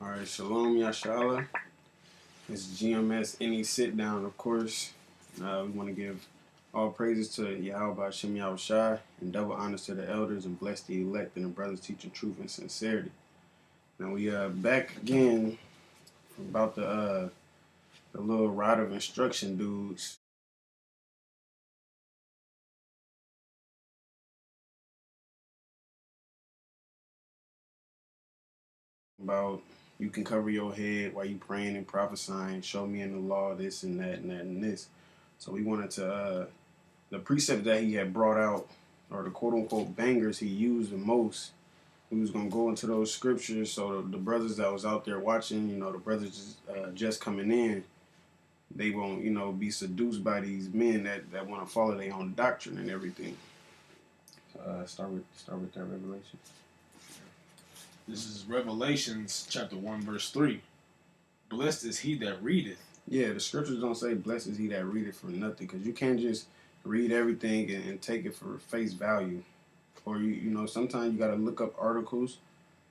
All right, Shalom Yashala. It's GMSNESitdown, of course. We want to give all praises to Yahweh Shem Yahushai and double honors to the elders and bless the elect and the brothers teaching truth and sincerity. Now we back again about the little rod of instruction dudes. About you can cover your head while you praying and prophesying, show me in the law this and that and that and this. So we wanted to the precept that he had brought out, or the quote-unquote bangers he used the most, we was going to go into those scriptures so the brothers that was out there watching, the brothers just coming in, they won't, be seduced by these men that want to follow their own doctrine and everything. Start with that Revelation. This is Revelations chapter 1 verse 3. Blessed is he that readeth. Yeah, the scriptures don't say blessed is he that readeth for nothing, because you can't just read everything and take it for face value. Or sometimes you got to look up articles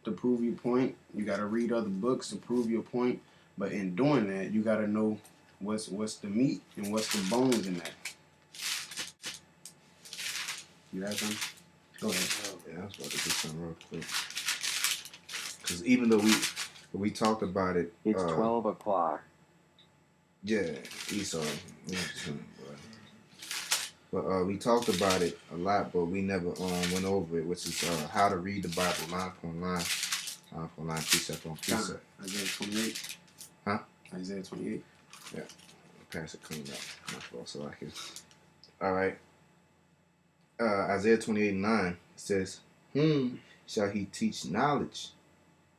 to prove your point. You got to read other books to prove your point. But in doing that, you got to know what's the meat and what's the bones in that. You have something? Go ahead. Yeah, I was about to do something real quick. Because even though we talked about it, it's 12 o'clock. Yeah, Esau. But we talked about it a lot, but we never went over it, which is how to read the Bible line upon line, precept on precept. Isaiah 28. Huh? Isaiah 28. Yeah. Pass it clean up. My fault, so I can. All right. Isaiah 28:9 says, "Whom shall he teach knowledge,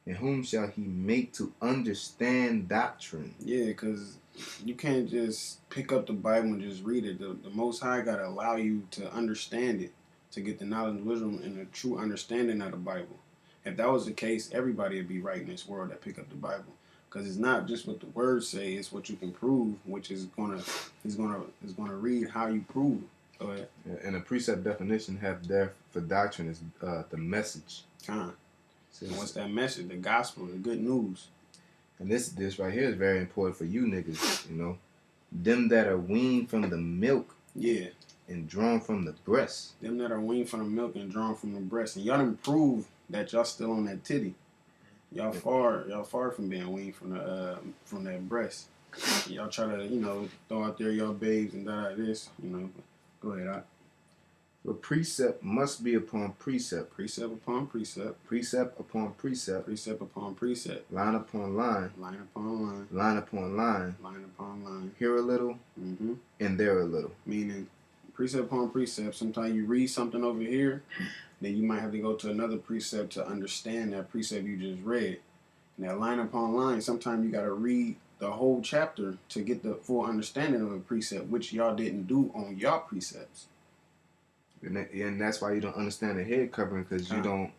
and whom shall he make to understand doctrine?" Yeah, because you can't just pick up the Bible and just read it. The Most High got to allow you to understand it, to get the knowledge and wisdom and the true understanding of the Bible. If that was the case, everybody would be right in this world that pick up the Bible, because it's not just what the words say; it's what you can prove, which is gonna read how you prove. Go ahead. Yeah, and the precept definition have there for doctrine is the message. And what's that message? The gospel, the good news. And this right here is very important for you niggas, Them that are weaned from the milk, yeah, and drawn from the breast. Them that are weaned from the milk and drawn from the breast. And y'all done prove that y'all still on that titty. Y'all far from being weaned from that breast. Y'all try to, throw out there y'all babes and this, Go ahead, But precept must be upon precept. Precept upon precept. Precept upon precept. Precept upon precept. Line upon line. Line upon line. Line upon line. Line upon line. Here a little, and there a little. Meaning, precept upon precept. Sometimes you read something over here, then you might have to go to another precept to understand that precept you just read. And that line upon line, sometimes you got to read the whole chapter to get the full understanding of a precept, which y'all didn't do on y'all precepts. And that's why you don't understand the head covering, because you don't,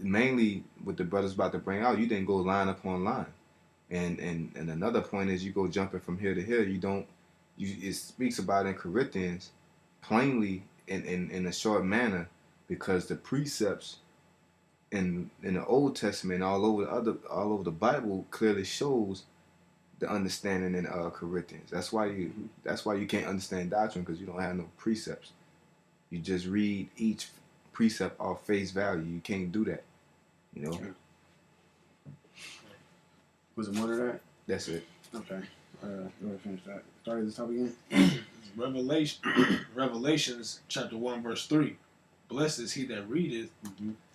mainly what the brother's about to bring out, you didn't go line upon line. And another point is you go jumping from here to here, it speaks about in Corinthians plainly in a short manner, because the precepts in the Old Testament all over the Bible clearly shows the understanding in Corinthians. That's why you can't understand doctrine, because you don't have no precepts. You just read each precept off face value. You can't do that, Okay. Was it more of that? That's it. Okay. Go ahead, finish that. Start at the top again. Revelations chapter 1 verse 3. Blessed is he that readeth,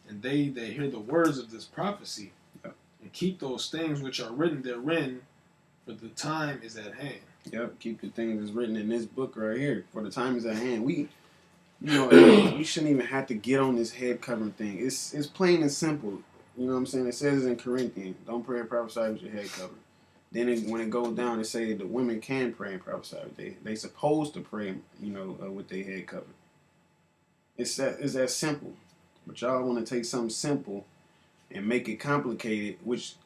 and they that hear the words of this prophecy, and keep those things which are written therein, for the time is at hand. Yep, keep the things that's written in this book right here, for the time is at hand. We shouldn't even have to get on this head covering thing. It's plain and simple. You know what I'm saying? It says in Corinthians, don't pray and prophesy with your head covered. Then when it goes down, it say the women can pray and prophesy. They supposed to pray, with their head covered. It's that simple. But y'all want to take something simple and make it complicated, which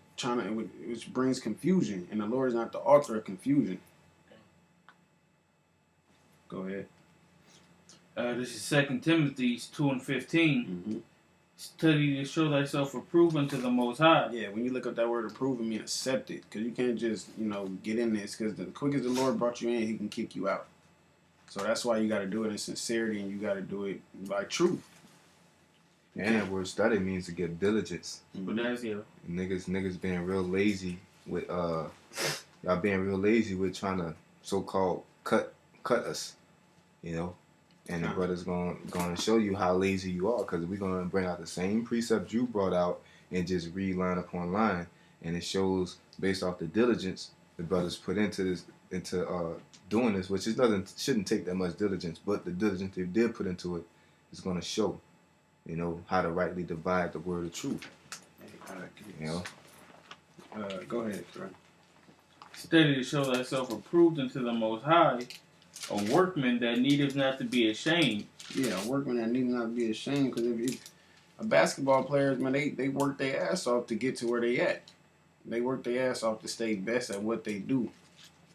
brings confusion. And the Lord is not the author of confusion. Go ahead. This is 2 Timothy 2:15. Study to show thyself approved unto the Most High. Yeah, when you look up that word approve, it means accept it. Because you can't just, get in this. Because the quick as the Lord brought you in, he can kick you out. So that's why you got to do it in sincerity, and you got to do it by truth. And that word study means to give diligence. But that's Niggas being real lazy with y'all being real lazy with trying to so-called cut us, And the brother's gonna show you how lazy you are, because we're gonna bring out the same precept you brought out and just read line upon line, and it shows based off the diligence the brothers put into doing this, which shouldn't take that much diligence, but the diligence they did put into it is gonna show, how to rightly divide the word of truth. Go ahead, bro. Study to show thyself approved unto the Most High, a workman that needeth not to be ashamed. Yeah, a workman that need not be ashamed, because if a basketball players, man, they work their ass off to get to where they at. They work their ass off to stay best at what they do.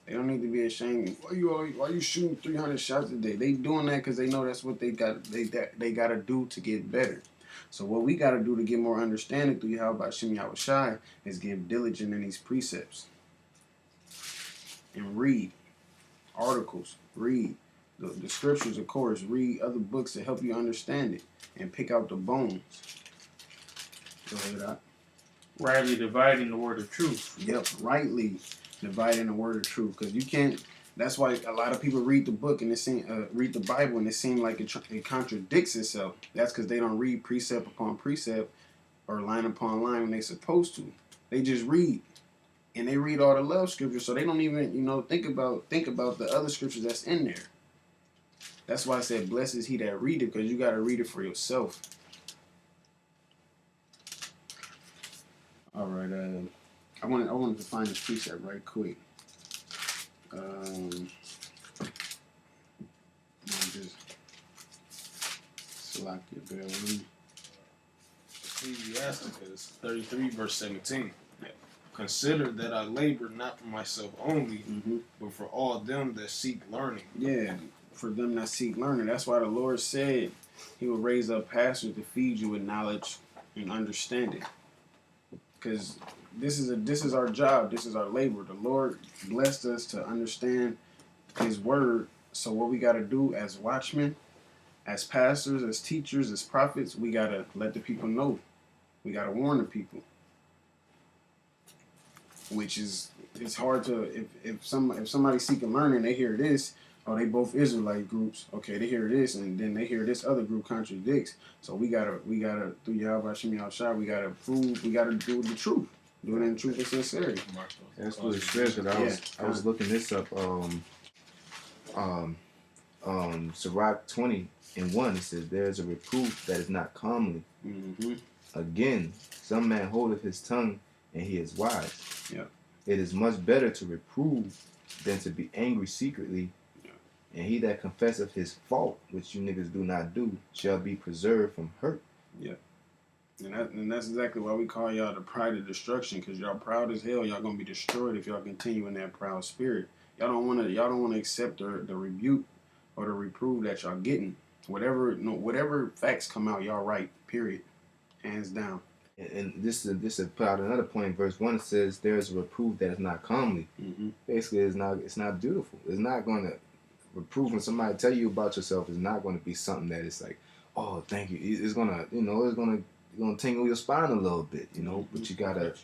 They don't need to be ashamed. Why you shooting 300 shots a day? They doing that because they know that's what they got. They got to do to get better. So what we got to do to get more understanding through Yahweh Shem Yahushai is get diligent in these precepts and read articles, read the scriptures, of course, read other books to help you understand it and pick out the bones. Go ahead, Doc. Rightly dividing the word of truth. Yep, rightly dividing the word of truth, because you can't. That's why a lot of people read the book and read the Bible and it seems like it contradicts itself. That's because they don't read precept upon precept or line upon line when they're supposed to. They just read, and they read all the love scriptures, so they don't even think about the other scriptures that's in there. That's why I said, "Blessed is he that readeth," because you got to read it for yourself. All right, I wanted to find this precept right quick. Just select your bell. Ecclesiasticus 33 verse 17. Consider that I labor not for myself only, but for all them that seek learning. Yeah, for them that seek learning. That's why the Lord said he will raise up pastors to feed you with knowledge and understanding. Because this is our job. This is our labor. The Lord blessed us to understand his word. So what we got to do as watchmen, as pastors, as teachers, as prophets, we got to let the people know. We got to warn the people. Which is, it's hard to, if somebody's seeking learning, they hear this, oh, they both Israelite groups. Okay, they hear this, and then they hear this other group contradicts. So we gotta through Yahweh Shem Yahushai, we gotta do the truth. Do it in truth and sincerity. That's what it says. I was looking this up. Sirach 20:1, it says, "There is a reproof that is not comely." Again, some man holdeth his tongue, and he is wise. Yeah. It is much better to reprove than to be angry secretly. Yeah. And he that confesseth his fault, which you niggas do not do, shall be preserved from hurt. Yeah. And that's exactly why we call y'all the pride of destruction, because y'all proud as hell. Y'all gonna be destroyed if y'all continue in that proud spirit. Y'all don't wanna accept the rebuke or the reprove that y'all getting. Whatever facts come out, y'all right. Period. Hands down. And this is put out another point in verse 1. It says there is a reproof that is not comely. Basically, it's not beautiful. It's not going to reprove when somebody tell you about yourself. It's not going to be something that is like, oh, thank you. It's gonna tingle your spine a little bit, But you gotta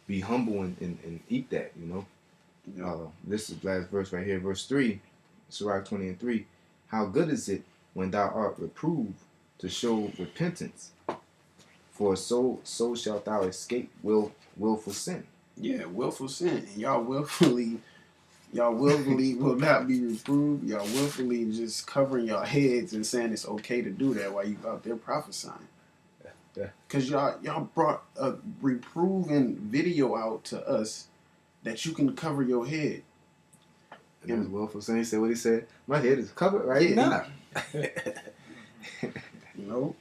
be humble and eat that, Yeah. This is the last verse right here, verse 3, Sirach 20:3. How good is it when thou art reproved to show repentance? For so shalt thou escape willful sin. Yeah, willful sin. And y'all willfully will not be reproved. Y'all willfully just covering your heads and saying it's okay to do that while you out there prophesying. Because y'all brought a reproving video out to us that you can cover your head. And that's willful sin. He said what he said. My head is covered right now. Nope.